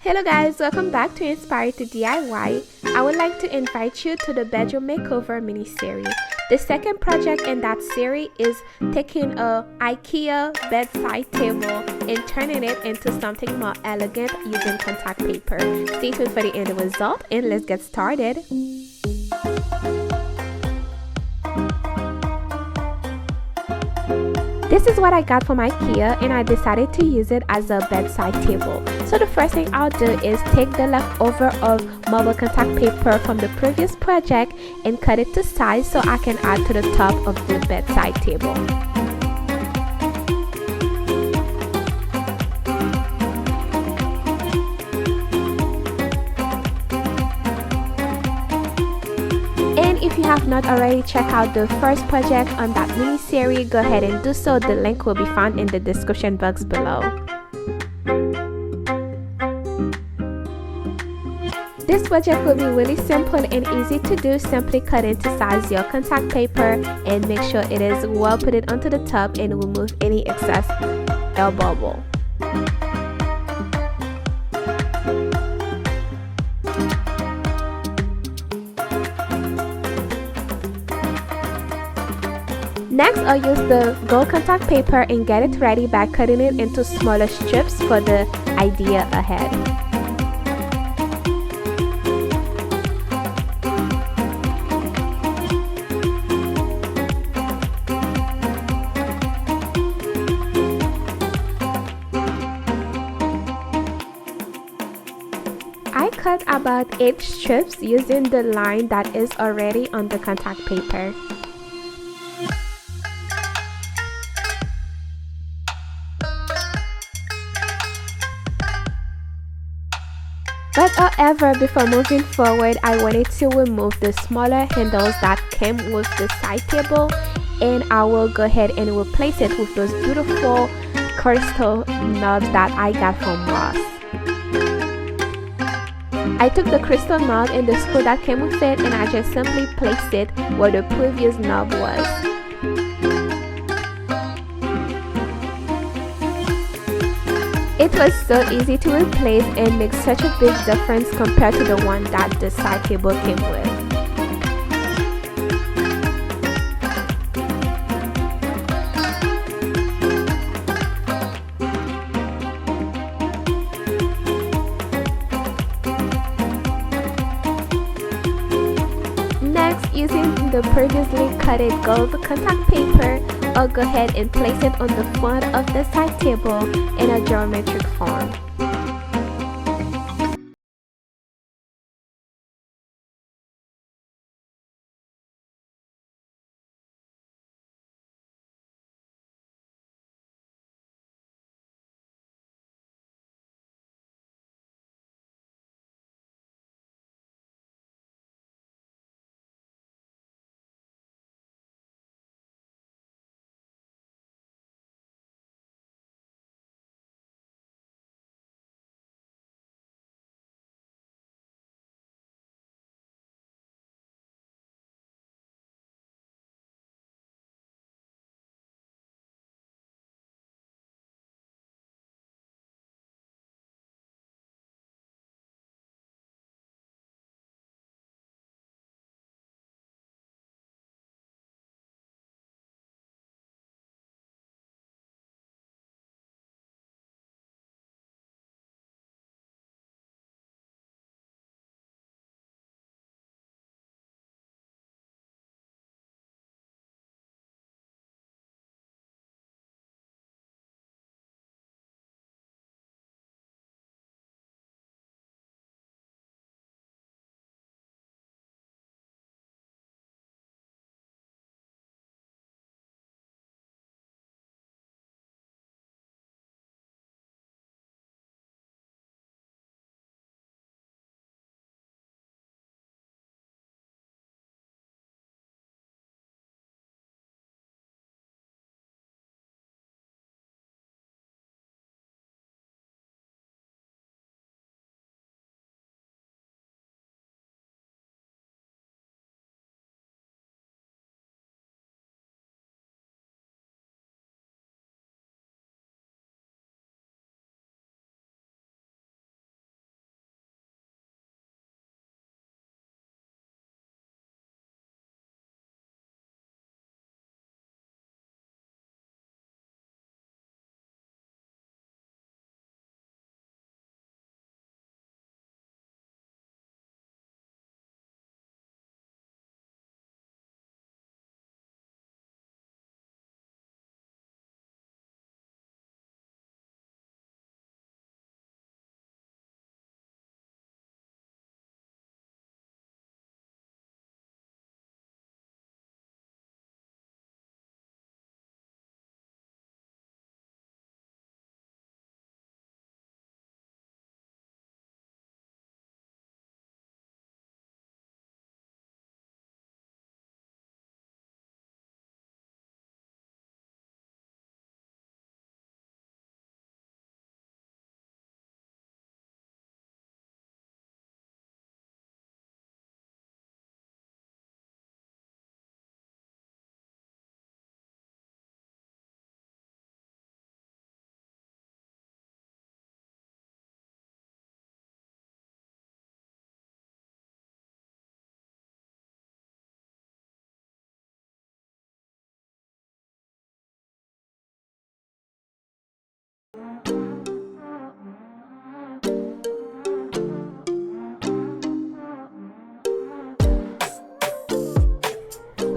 Hello guys, welcome back to Inspire to DIY. I would like to invite you to the Bedroom Makeover mini series. The second project in that series is taking a IKEA bedside table and turning it into something more elegant using contact paper. Stay tuned for the end result and let's get started. This is what I got from IKEA and I decided to use it as a bedside table. So the first thing I'll do is take the leftover of marble contact paper from the previous project and cut it to size so I can add to the top of the bedside table. And if you have not already checked out the first project on that mini series, go ahead and do so. The link will be found in the description box below. This project will be really simple and easy to do. Simply cut into size your contact paper and make sure it is well put it onto the top and remove any excess air bubble. Next, I'll use the gold contact paper and get it ready by cutting it into smaller strips for the idea ahead. I cut about 8 strips using the line that is already on the contact paper. But however, before moving forward, I wanted to remove the smaller handles that came with the side table, and I will go ahead and replace it with those beautiful crystal knobs that I got from Ross. I took the crystal knob and the screw that came with it and I just simply placed it where the previous knob was. It was so easy to replace and makes such a big difference compared to the one that the side table came with. Next, using the previously cutted gold contact paper, I'll go ahead and place it on the front of the side table in a geometric form.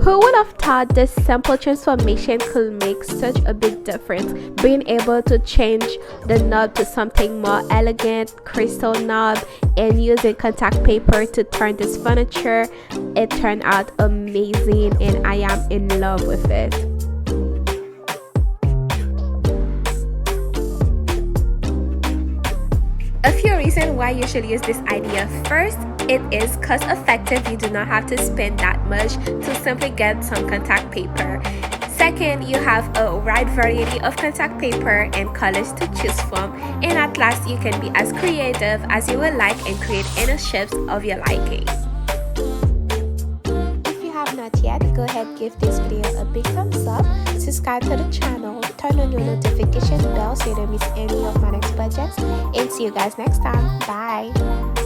Who would have thought this simple transformation could make such a big difference? Being able to change the knob to something more elegant, crystal knob, and using contact paper to turn this furniture, it turned out amazing and I am in love with it. A few reasons why you should use this idea. First, it is cost effective. You do not have to spend that much to simply get some contact paper. Second, you have a wide variety of contact paper and colors to choose from. And at last, you can be as creative as you would like and create any shapes of your liking. If you have not yet, go ahead and give this video a big thumbs up, subscribe to the channel, turn on your notification bell so you don't miss any of my next projects, and see you guys next time. Bye!